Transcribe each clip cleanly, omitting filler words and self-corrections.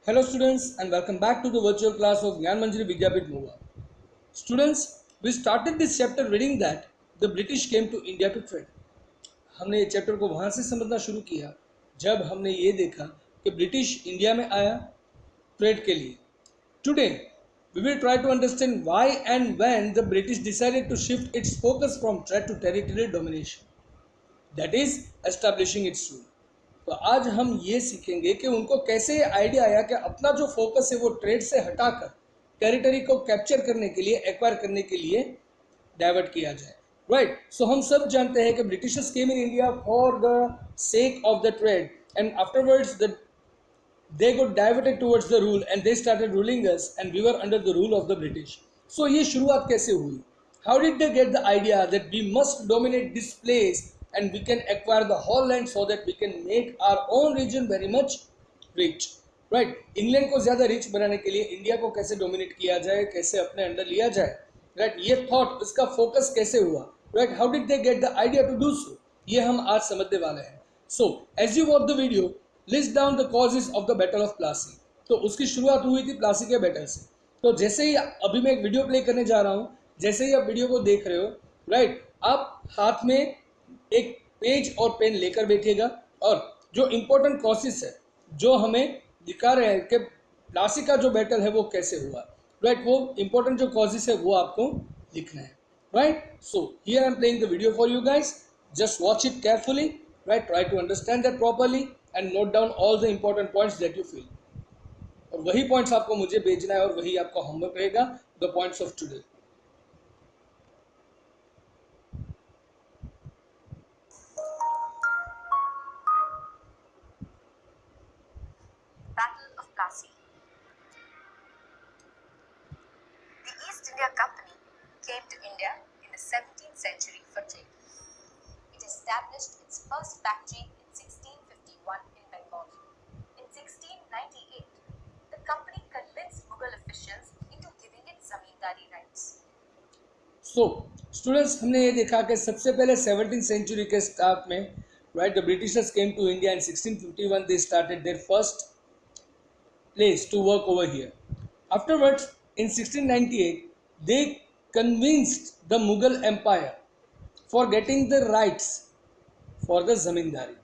Hello students and welcome back to the virtual class of Gyan Manjari Vidyapit Mova. Students, we started this chapter reading that the British came to India to trade. हमने ये chapter को वहाँ से समझना शुरू किया जब हमने ये देखा कि ब्रिटिश इंडिया में आया ट्रेड के लिए. Today, we will try to understand why and when the British decided to shift its focus from trade to territorial domination. That is establishing its rule. तो आज हम ये सीखेंगे कि उनको कैसे ये आइडिया आया कि अपना जो फोकस है वो ट्रेड से हटाकर टेरिटरी को कैप्चर करने के लिए, एक्वायर करने के लिए डाइवर्ट किया जाए. राइट. सो हम सब जानते हैं कि Britishers came in India for the sake of the trade and afterwards they got diverted towards the rule and they started ruling us and we were under the rule of the British. So ये शुरुआत कैसे हुई? How did they get the idea that we must dominate this place and we can acquire the whole land so that we can make our own region very much rich? Right? England को ज़्यादा rich बनाने के लिए India को कैसे dominate किया जाए, कैसे अपने अंडर लिया जाए? राइट. ये थॉट, इसका फोकस कैसे हुआ? Right. How did they get the idea to do so? ये हम आज समझने वाले हैं. So as you watch the video, list down the causes of the battle of Plassey. तो उसकी शुरुआत हुई थी प्लासी के बैटल से. तो जैसे ही अभी मैं एक वीडियो प्ले करने जा रहा हूँ, जैसे ही आप वीडियो को देख रहे हो, राइट, आप हाथ में एक पेज और पेन लेकर बैठिएगा और जो इम्पोर्टेंट कॉजेज है जो हमें दिखा रहे हैं कि प्लासी का जो बैटल है वो कैसे हुआ, राइट, वो इम्पोर्टेंट जो कॉजेज है वो आपको लिखना है. Right. So here I am playing the video for you guys. Just watch it carefully. Right. Try to understand that properly and note down all the important points that you feel. और वही points आपको मुझे भेजना है और वही आपका homework रहेगा, the points of today. Battle of Plassey. The East India Company came to India in the 17th century for trade. It established its first factory in 1651 in Bengal. In 1698, the company convinced Mughal officials into giving it zamindari rights. So, students, हमने ये देखा कि सबसे पहले 17th century के start में, right, the Britishers came to India in 1651. They started their first place to work over here. Afterwards, in 1698, they convinced the Mughal Empire for getting the rights for the zamindari.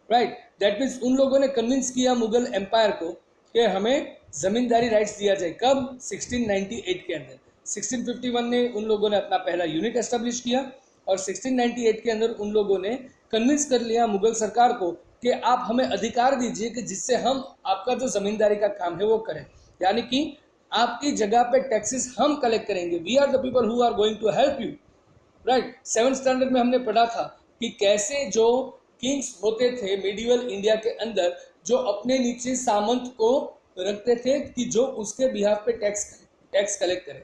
Right. That means उन लोगों ने convince किया Mughal empire को कि हमें ज़मींदारी rights दिया जाए. कब? 1698 के अंदर. 1651 ने उन लोगों ने अपना पहला यूनिट एस्टेब्लिश किया और 1698 के अंदर उन लोगों ने कन्विंस कर लिया मुगल सरकार को कि आप हमें अधिकार दीजिए कि जिससे हम आपका जो ज़मींदारी का काम है वो करें, यानी कि आपकी जगह पे टैक्सेस हम कलेक्ट करेंगे. We are the people who are going to help you. Right. 7th standard में हमने पढ़ा था कि कैसे जो किंग्स होते थे मिडिवल इंडिया के अंदर, जो अपने नीचे सामंत को रखते थे कि जो उसके बिहाफ पे टैक्स कलेक्ट करें.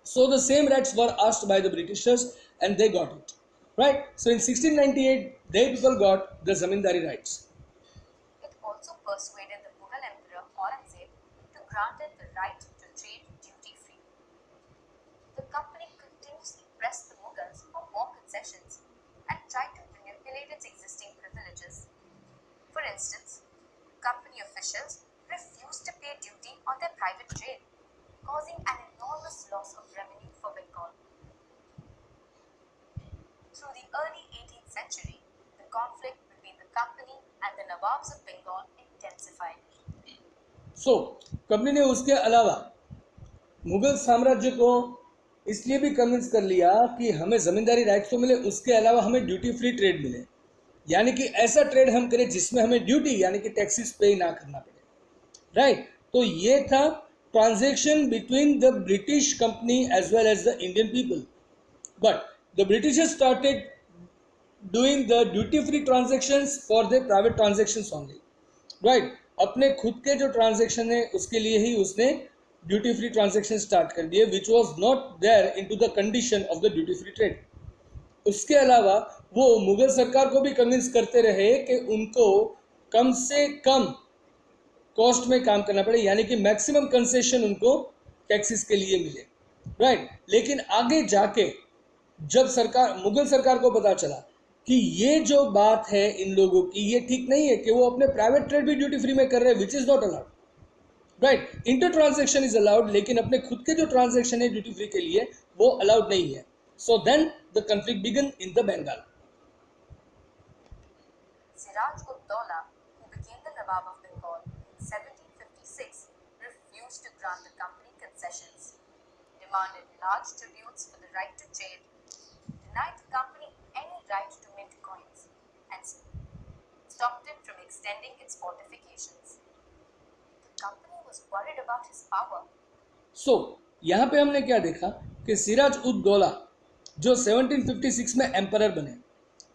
So the same rights were asked by the Britishers and they got it. Right. So in 1698 they people got the zamindari rights. It also persuaded the Mughal Emperor Aurangzeb to grant it the right to trade duty-free. The company continuously pressed the Mughals for more concessions and tried to manipulate its existing privileges. For instance, company officials refused to pay duty on their private trade, causing an enormous loss of revenue for Bengal. Through the early 18th century, the conflict between the company and the Nawabs of Bengal intensified. So company ने उसके अलावा मुगल साम्राज्य को इसलिए भी convince कर लिया कि हमें ज़मींदारी राइट्स तो मिले, उसके अलावा हमें ड्यूटी फ्री ट्रेड मिले, यानी कि ऐसा ट्रेड हम करें जिसमें हमें ड्यूटी यानी कि टैक्सेस पे ना करना पड़े. राइट. तो ये था transaction between the British company as well as the Indian people. But the Britishers started doing the duty free transactions for the private transactions only. Right. अपने खुद के जो ट्रांजेक्शन है उसके लिए ही उसने ड्यूटी फ्री ट्रांजेक्शन स्टार्ट कर दिए, which was not there in to the condition of the duty free trade. उसके अलावा वो मुगल सरकार को भी कन्विंस करते रहे कि उनको कम से कम कॉस्ट में काम करना पड़े, यानी कि मैक्सिमम कंसेशन उनको टैक्सेस के लिए मिले. राइट. लेकिन आगे जाके जब मुगल सरकार को पता चला कि ये जो बात है इन लोगों की ये ठीक नहीं है कि वो अपने प्राइवेट ट्रेड भी ड्यूटी फ्री में कर रहे हैं, which is not allowed. Right, inter transaction is allowed, लेकिन अपने खुद के जो ट्रांजेक्शन है ड्यूटी फ्री के लिए वो अलाउड नहीं है. So then the conflict began in the Bengal. Siraj ud Dowla, who became the Nawab of Bengal in 1756, refused to grant the company concessions, demanded large tributes for the right to trade, denied the company any right to mint coins, and stopped it from extending its fortifications. The company was worried about his power. सो यहाँ पे हमने क्या देखा कि सिराज उद दौला जो 1756 में emperor बने,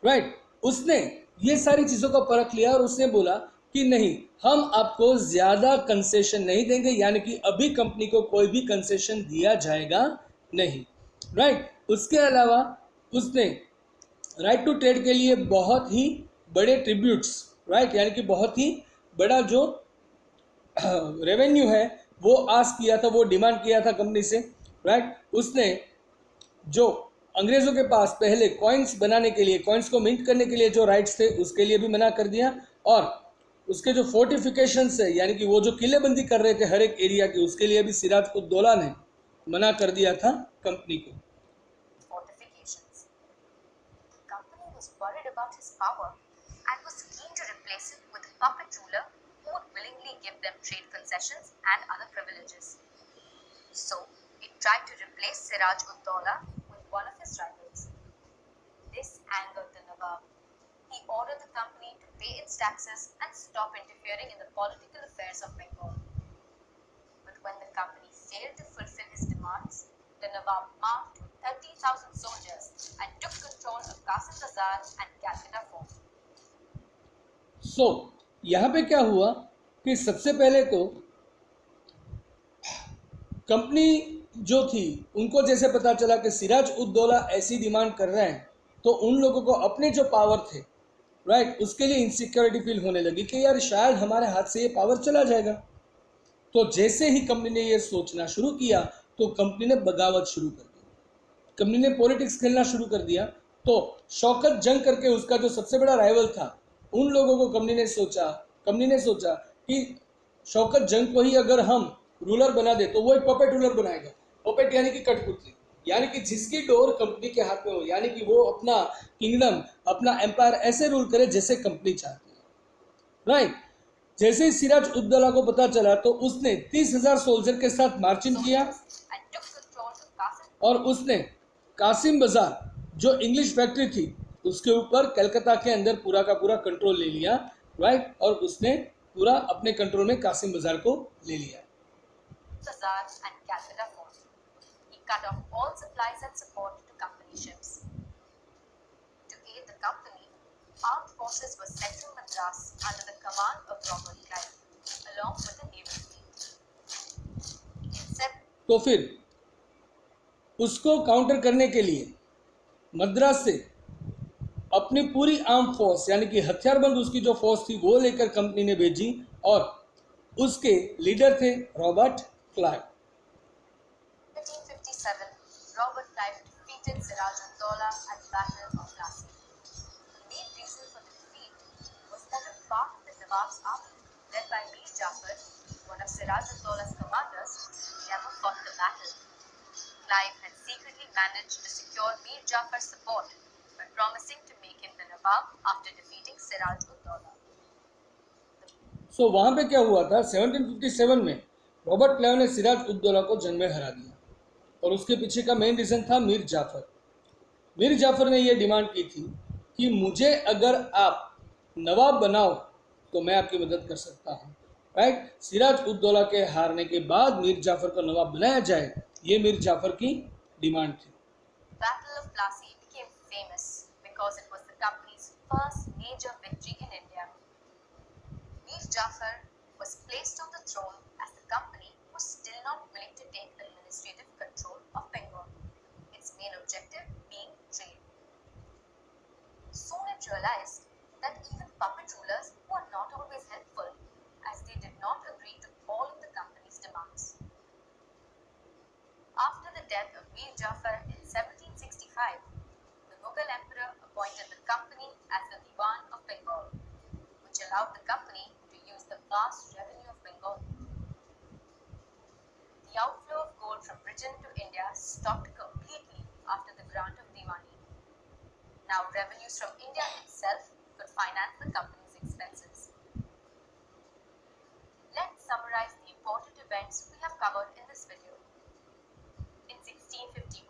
right, उसने ये सारी चीज़ों का परख लिया और उसने बोला कि नहीं, हम आपको ज़्यादा कंसेशन नहीं देंगे, यानी कि अभी कंपनी को कोई भी कंसेशन दिया जाएगा नहीं, राइट. उसके अलावा उसने राइट टू ट्रेड के लिए बहुत ही बड़े ट्रिब्यूट्स, राइट, यानी कि बहुत ही बड़ा जो रेवेन्यू है वो आस किया था, वो डिमांड किया था कंपनी से, राइट. उसने जो अंग्रेज़ों के पास पहले कॉइन्स बनाने के लिए, कॉइन्स को मिंट करने के लिए जो राइट्स थे उसके लिए भी मना कर दिया, और उसके जो फोर्टिफिकेशंस है यानी कि वो जो किलेबंदी कर रहे थे हर एक एरिया की, उसके लिए भी सिराज उद दौला ने मना कर दिया था कंपनी को. Fortifications. The company was worried about his power and was keen to replace it with a puppet ruler who would willingly give them trade concessions and other privileges. So, it tried to replace Siraj ud Dowla with one of his rivals. This angered the Nawab. He ordered the company to pay its taxes and stop interfering in the political affairs of Bengal. But when the company failed to fulfill his demands, the Nawab marched 30,000 soldiers and took control of Qasim Bazar and Calcutta Fort. सो यहाँ पे क्या हुआ कि सबसे पहले तो company जो थी उनको जैसे पता चला कि सिराज उद दौला ऐसी डिमांड कर रहे हैं, तो उन लोगों को अपने जो पावर थे, राइट, उसके लिए इनसिक्योरिटी फील होने लगी कि यार शायद हमारे हाथ से ये पावर चला जाएगा. तो जैसे ही कंपनी ने ये सोचना शुरू किया तो कंपनी ने बगावत शुरू कर दी, कंपनी ने पॉलिटिक्स खेलना शुरू कर दिया. तो शौकत जंग करके उसका जो सबसे बड़ा राइवल था, उन लोगों को कंपनी ने सोचा कि शौकत जंग को ही अगर हम रूलर बना दे तो वो एक पपेट रूलर बनाएगा. पपेट यानी कि कठपुतली, यानी कि जिसकी डोर कंपनी के हाथ में हो, यानी कि वो अपना किंगडम, अपना एम्पायर ऐसे रूल करे जैसे कंपनी चाहती है, राइट. जैसे ही सिराज उद दौला को पता चला तो उसने 30,000 सोल्जर के साथ मार्चिंग किया And took control of Qasim. और उसने कासिम बाजार जो इंग्लिश फैक्ट्री थी उसके ऊपर कलकत्ता के अंदर पूरा का पूरा कंट्रोल ले लिया, राइट, और उसने पूरा अपने कंट्रोल में कासिम बाजार को ले लिया. Bazar and Calcutta Fort. He cut off all supplies and support to company ships. To aid the company, armed forces were sent to Madras under the command of Robert Clive, along with the naval fleet. तो फिर उसको counter करने के लिए मद्रास से अपनी पूरी arm force यानी कि हथियारबंद उसकी जो फोर्स थी वो लेकर कंपनी ने भेजी, और उसके लीडर थे Robert Clive. 1757, Robert Clive defeated Siraj ud Dowla at the Battle of Plassey. The main reason for the defeat was that a part of the Nawab's army, led by Mir Jafar, one of Siraj ud Dowla's commanders, never fought the battle. Clive had secretly managed to secure Mir Jafar's support by promising to make him the Nawab after defeating Siraj ud Dowla. सो वहाँ पे क्या हुआ था, 1757 में Robert Clive ने सिराज उद दौला को जंग में हरा दिया, और उसके पीछे का मेन रीज़न था मीर जाफ़र. मीर जाफ़र ने यह डिमांड की थी कि मुझे अगर आप नवाब बनाओ तो मैं आपकी मदद कर सकता हूँ, राइट. सिराज उद दौला के हारने के बाद मीर जाफ़र को नवाब बनाया जाए, ये मीर जाफ़र की डिमांड थी. Battle of Plassey became famous because it was the company's first major victory in India. Mir Jafar was placed on the throne as the company was still not willing to take administrative control of Bengal, its main objective being trade. Soon it realized that even puppet rulers were not always helpful, as they did not agree to all of the company's demands. After the death of Mir Jafar in 1765, the Mughal emperor appointed the company as the Diwan of Bengal, which allowed the company to use the vast revenue of Bengal. The outflow of gold from Britain to India stopped completely after the grant of Diwani. Now revenues from India itself could finance the company's expenses. Let's summarize the important events we have covered in this video. In 1651,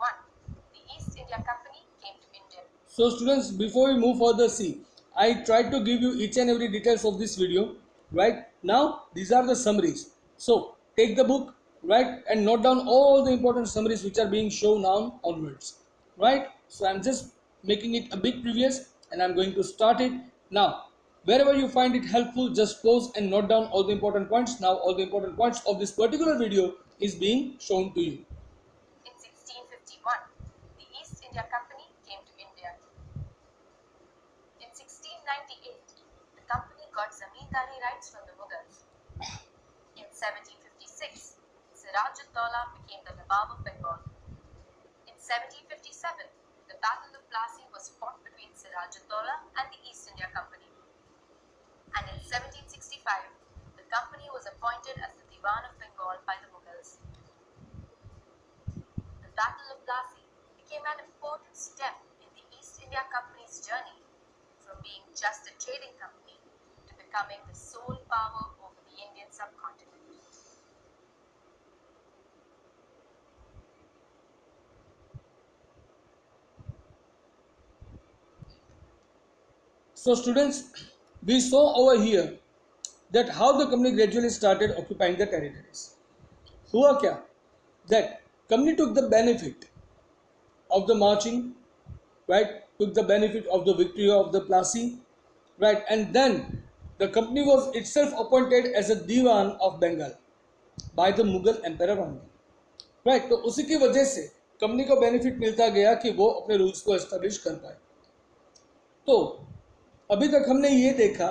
the East India Company came to India. So students, before we move further, see, I tried to give you each and every details of this video. Right now, these are the summaries. So take the book, right, and note down all the important summaries which are being shown now onwards. Right. So I'm just making it a bit previous, and I'm going to start it now. Wherever you find it helpful, just pause and note down all the important points. Now all the important points of this particular video is being shown to you. In 1651, the East India Company came to India. In 1698, the company got zamindari rights from the Mughals. In 1756, Siraj-ud-Dawla became the Nawab of Bengal. In 1757, the Battle of Plassey was fought between Siraj-ud-Dawla and the East India Company. And in 1765, the company was appointed as the Diwan of Bengal by the Mughals. The Battle of Plassey became an important step in the East India Company's journey from being just a trading company to becoming the sole power over the Indian subcontinent. So students, we saw over here that how the company gradually started occupying the territories. हुआ क्या? That company took the benefit of the marching, right? Took the benefit of the victory of the Plassey, right? And then the company was itself appointed as a Diwan of Bengal by the Mughal Emperor only, right? तो उसी की वजह से company को benefit मिलता गया कि वो अपने रूल्स को एस्टेब्लिश कर पाए. तो अभी तक हमने ये देखा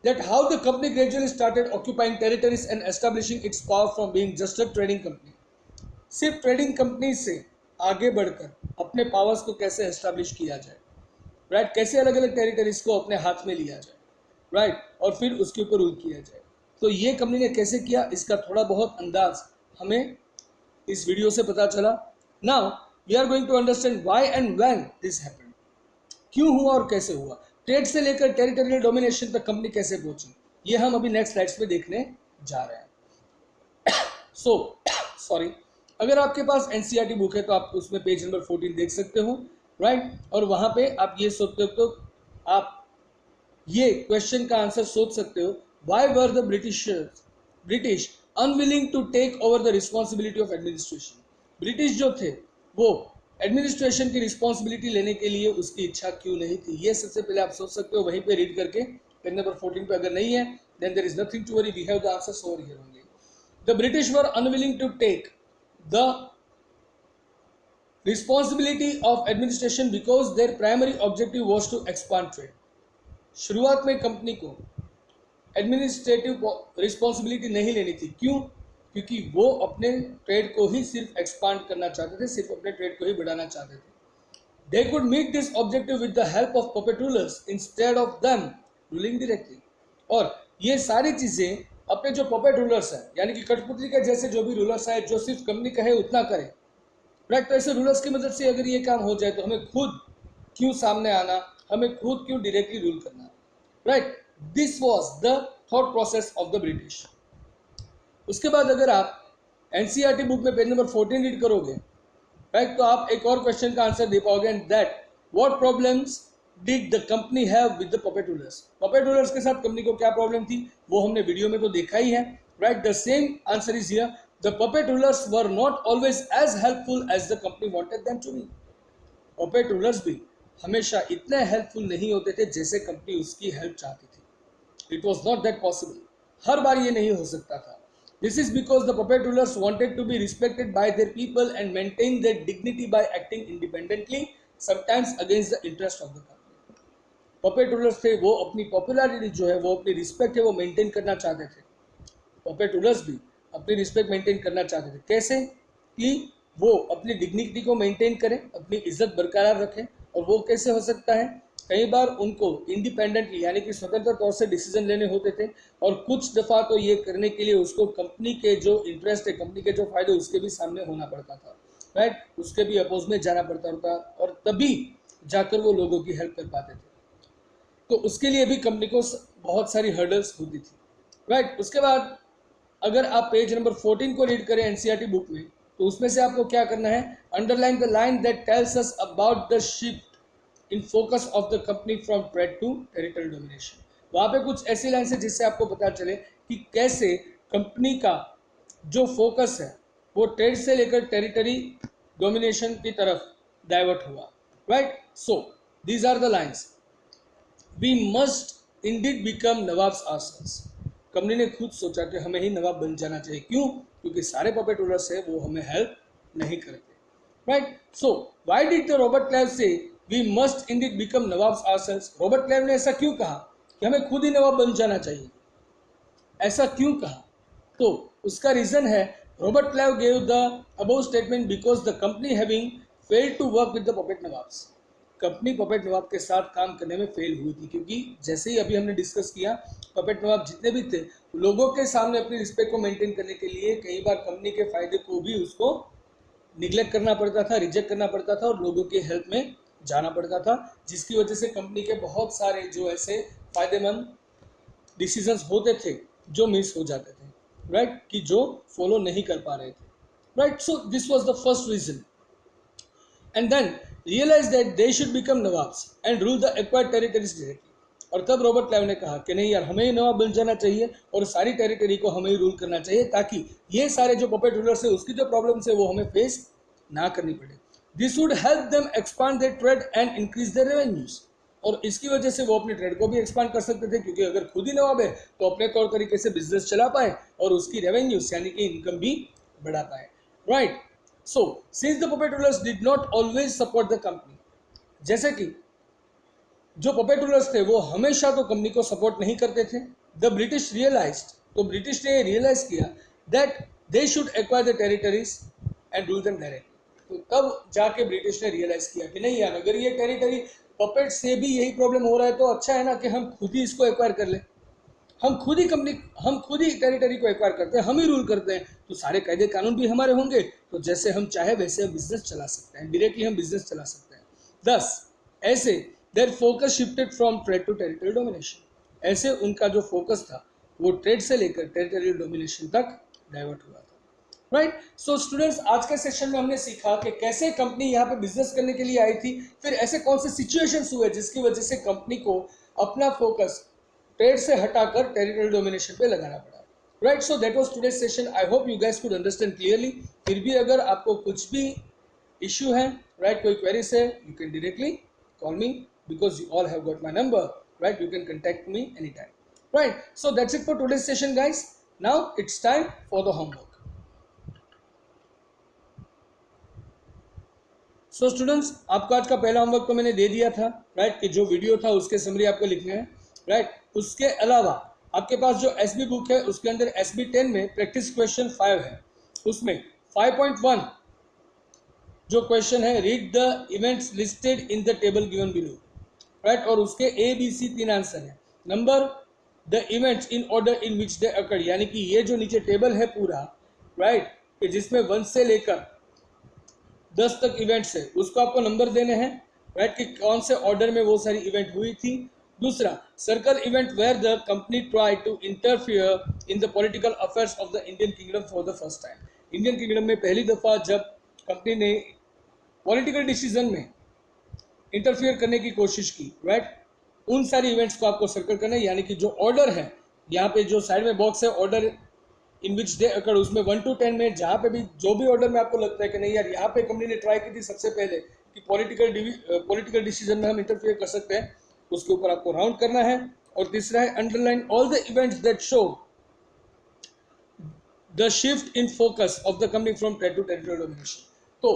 that how the company gradually started occupying territories and establishing its power from being just a trading company. सिर्फ ट्रेडिंग कंपनी से आगे बढ़कर अपने पावर्स को कैसे एस्टेब्लिश किया जाए, राइट, कैसे अलग अलग टेरिटरीज को अपने हाथ में लिया जाए, राइट, और फिर उसके ऊपर रूल किया जाए. तो ये कंपनी ने कैसे किया, इसका थोड़ा बहुत अंदाज हमें इस वीडियो से पता चला. Now we are going to understand why and when this happened, क्यों हुआ और कैसे हुआ. ट्रेड से लेकर टेरिटोरियल डोमिनेशन तक कंपनी कैसे पहुंची, ये हम अभी नेक्स्ट स्लाइड्स में देखने जा रहे हैं. सो सॉरी, अगर आपके पास एनसीईआरटी बुक है तो आप उसमें पेज नंबर 14 देख सकते हो, राइट, और वहां पे आप ये सोचते हो, तो आप ये क्वेश्चन का आंसर सोच सकते हो, why were the British unwilling to take over the responsibility of administration. British जो थे वो एडमिनिस्ट्रेशन की रिस्पॉन्सिबिलिटी लेने के लिए उसकी इच्छा क्यों नहीं थी. ये सबसे पहले आप सोच सकते हो, वहीं पे रीड करके पेज नंबर 14 पे. अगर नहीं है then there is nothing to worry, we have the answers over here only. The British were unwilling to take the responsibility of administration because their primary objective was to expand trade. शुरुआत में company को administrative responsibility नहीं लेनी थी. क्यों? क्योंकि वो अपने ट्रेड को ही सिर्फ एक्सपांड करना चाहते थे, सिर्फ अपने ट्रेड को ही बढ़ाना चाहते थे. They could meet this objective with the help of puppet rulers instead of them ruling directly. और ये सारी चीजें अपने जो पपेट रूलर्स हैं, यानी कि कठपुतली के जैसे जो भी रूलर्स हैं, जो सिर्फ कंपनी कहे उतना करें, राइट. तो ऐसे रूलर्स की मदद से अगर ये काम हो जाए तो हमें खुद क्यों सामने आना, हमें खुद क्यों डायरेक्टली रूल करना, right. This was the thought process of the British. उसके बाद अगर आप एनसीईआरटी बुक में पेज नंबर 14 रीड करोगे, राइट, तो आप एक और क्वेश्चन का आंसर दे पाओगे, and that what problems did the company have with the puppet rulers. Puppet rulers के साथ कंपनी को क्या प्रॉब्लम थी वो हमने वीडियो में तो देखा ही है, right. The same answer is here. The puppet rulers were not always as helpful as the company wanted them to be. Puppet rulers भी हमेशा इतने हेल्पफुल नहीं होते थे जैसे कंपनी उसकी हेल्प चाहती थी. It was not that possible. हर बार ये नहीं हो सकता था. This is because the puppet rulers wanted to be respected by their people and maintain their dignity by acting independently, sometimes against the interest of the company. Puppet rulers थे, वो अपनी पॉपुलैरिटी जो है, वो अपनी रिस्पेक्ट है, वो maintain करना चाहते थे. पपेट रूलर्स भी अपनी रिस्पेक्ट मेंटेन करना चाहते थे. कैसे? कि वो अपनी डिग्निटी को मेंटेन करें, अपनी इज्जत बरकरार रखें. और वो कैसे हो सकता है? कई बार उनको इंडिपेंडेंटली यानी कि स्वतंत्र तौर से डिसीजन लेने होते थे, और कुछ दफ़ा तो ये करने के लिए उसको कंपनी के जो इंटरेस्ट है, कंपनी के जो फायदे, उसके भी सामने होना पड़ता था, राइट, उसके भी अपोज में जाना पड़ता था, और तभी जाकर वो लोगों की हेल्प कर पाते थे। तो उसके लिए भी कंपनी को बहुत सारी हर्डल्स होती थी, राइट। उसके बाद अगर आप पेज नंबर 14 को रीड करें एनसीईआरटी बुक में, तो उसमें से आपको क्या करना है, underline the line that tells us about the shift in focus of the company from trade to territorial domination. वहाँ पे कुछ ऐसी लाइन है जिससे आपको पता चले कि कैसे कंपनी का जो फोकस है वो ट्रेड से लेकर टेरिटरी डोमिनेशन की तरफ डाइवर्ट हुआ, right. So these are the lines, we must indeed become nawabs ourselves. Company ने खुद सोचा कि हमें ही नवाब बन जाना चाहिए। क्यों? क्योंकि सारे पपेट रूलर्स है वो हमें हेल्प नहीं करते, right. So why did the Robert Clive say we must indeed become nawabs ourselves? Robert Clive ने ऐसा क्यों कहा कि हमें खुद ही नवाब बन जाना चाहिए? ऐसा क्यों कहा? तो उसका रीजन है, Robert Clive gave the above statement because the company having failed to work with the puppet nawabs. Company puppet nawab के साथ काम करने में फेल हुई थी, क्योंकि जैसे ही अभी हमने डिस्कस किया, पपेट नवाब जितने भी थे, लोगों के सामने अपनी रिस्पेक्ट को मेंटेन करने के लिए कई बार कंपनी के फायदे को भी उसको निगलेक्ट करना पड़ता था, रिजेक्ट करना पड़ता था, और लोगों के हेल्प में जाना पड़ता था, जिसकी वजह से कंपनी के बहुत सारे जो ऐसे फायदेमंद डिसीजंस होते थे जो मिस हो जाते थे, राइट, कि जो फॉलो नहीं कर पा रहे थे, right. So this was the first reason, and then realized that they should become nawabs and rule the acquired territories directly। और तब रॉबर्ट क्लाइव ने कहा कि नहीं यार, हमें ही नवाब बन जाना चाहिए और सारी टेरिटरी को हमें ही रूल करना चाहिए, ताकि ये सारे जो पपेट रूलर्स है उसकी जो प्रॉब्लम्स है वो हमें फेस ना करनी पड़े। This would help them expand their trade and increase their revenues. और इसकी वजह से वो अपने ट्रेड को भी एक्सपांड कर सकते थे, क्योंकि अगर खुद ही नवाब है तो अपने तौर तरीके से बिजनेस चला पाए और उसकी रेवेन्यूज यानी कि इनकम भी बढ़ा पाए, right. So, since the puppet rulers did not always support the company, जैसे कि जो puppet rulers थे वो हमेशा तो कंपनी को सपोर्ट नहीं करते थे, the British realized, तो ब्रिटिश ने रियलाइज किया that they should acquire the territories and rule them directly। तो तब जाके ब्रिटिश ने रियलाइज किया कि नहीं यार, अगर ये टेरिटरी पपेट से भी यही प्रॉब्लम हो रहा है तो अच्छा है ना कि हम खुद ही इसको एक्वायर कर लें, हम खुद ही टेरिटरी को एक्वायर करते हैं, हम ही रूल करते हैं, तो सारे कायदे कानून भी हमारे होंगे, तो जैसे हम चाहे वैसे हम बिजनेस चला सकते हैं, डायरेक्टली हम बिजनेस चला सकते हैं। दस ऐसे their focus shifted from trade to territorial domination. ऐसे उनका जो फोकस था वो ट्रेड से लेकर टेरिटोरियल डोमिनेशन तक डाइवर्ट हुआ था, राइट। सो स्टूडेंट्स, आज के सेशन में हमने सीखा कि कैसे कंपनी यहाँ पे बिजनेस करने के लिए आई थी, फिर ऐसे कौन से सिचुएशंस हुए जिसकी वजह से कंपनी को अपना फोकस ट्रेड से हटाकर टेरिटोरियल डोमिनेशन पे लगाना पड़ा, right. So that was today's session. I hope you guys could understand clearly. फिर भी अगर आपको कुछ भी इश्यू है, राइट, कोई क्वेरीज है, you can directly call me because you all have got my number, right. You can contact me any time, right. So that's it for today's session guys. Now it's time for the homework. So students, आपको आज का पहला homework तो मैंने दे दिया था, right, कि जो वीडियो था उसके समरी आपको लिखने हैं, राइट। उसके अलावा आपके पास जो एसबी बुक है उसके अंदर एसबी 10 में प्रैक्टिस क्वेश्चन 5 है, उसमें 5.1 जो क्वेश्चन है, read the events listed in the table given below, right, और उसके ए बी सी 3 आंसर है। Number the events in order in which they occurred, यानी कि ये जो नीचे टेबल है पूरा, राइट, जिसमें 1 से लेकर 10 तक इवेंट्स है, उसको आपको नंबर देने हैं, राइट, कि कौन से ऑर्डर में वो सारी इवेंट हुई थी। दूसरा, circle event where the company try to interfere in the political affairs of the Indian kingdom for the first time. Indian kingdom में पहली दफा जब कंपनी ने पॉलिटिकल डिसीजन में इंटरफियर करने की कोशिश की, राइट, उन सारी इवेंट्स को आपको सर्कल करना है, यानी कि जो ऑर्डर है, यहाँ पे जो साइड में बॉक्स है, order in which they occurred, उसमें 1 to 10 में जहाँ पे भी जो भी ऑर्डर में आपको लगता है कि नहीं यार, यहाँ पे कंपनी ने ट्राई की थी सबसे पहले कि पॉलिटिकल डिसीजन में हम इंटरफियर कर सकते हैं, उसके ऊपर आपको राउंड करना है। और तीसरा है, underline all the events that show the shift in focus of the company from trade to territorial domination. तो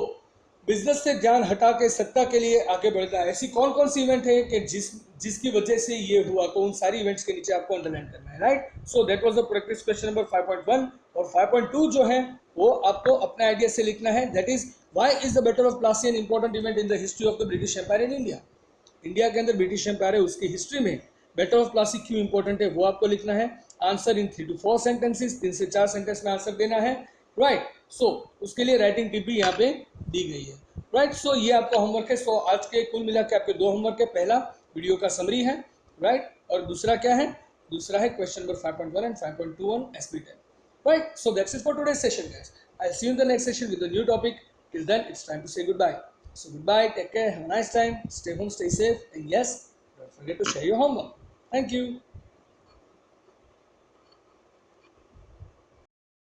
बिजनेस से ध्यान हटा के सत्ता के लिए आगे बढ़ता है, ऐसी कौन कौन सी इवेंट है कि जिसकी वजह से ये हुआ, तो उन सारी इवेंट्स के नीचे आपको अंडरलाइन करना है, right. So that was the practice question number 5.1। और 5.2 जो है वो आपको अपने आइडिया से लिखना है, that is why is the battle of Plassey an important event in the history of the British empire in India. India के अंदर ब्रिटिश एम्पायर है उसकी हिस्ट्री में बैटल ऑफ प्लासी क्यों इंपॉर्टेंट है वो आपको लिखना है। आंसर इन 3 to 4 सेंटेंसेस, 3 से 4 सेंटेंस में आंसर देना है। राइट, सो उसके लिए राइटिंग टिप भी यहाँ पे दी गई है। राइट, सो ये आपका होमवर्क है। सो आज के कुल मिला के आपके 2 होमवर्क है। पहला वीडियो का समरी है, राइट, और दूसरा क्या है, दूसरा है question number 5.1 and 5.2 on SB10। Right, so that's it for today's session, guys. I'll see you in the next session with a new topic. Till then, it's time to say goodbye. So goodbye, take care, have a nice time, stay home, stay safe, and yes, don't forget to share your homework. Thank you.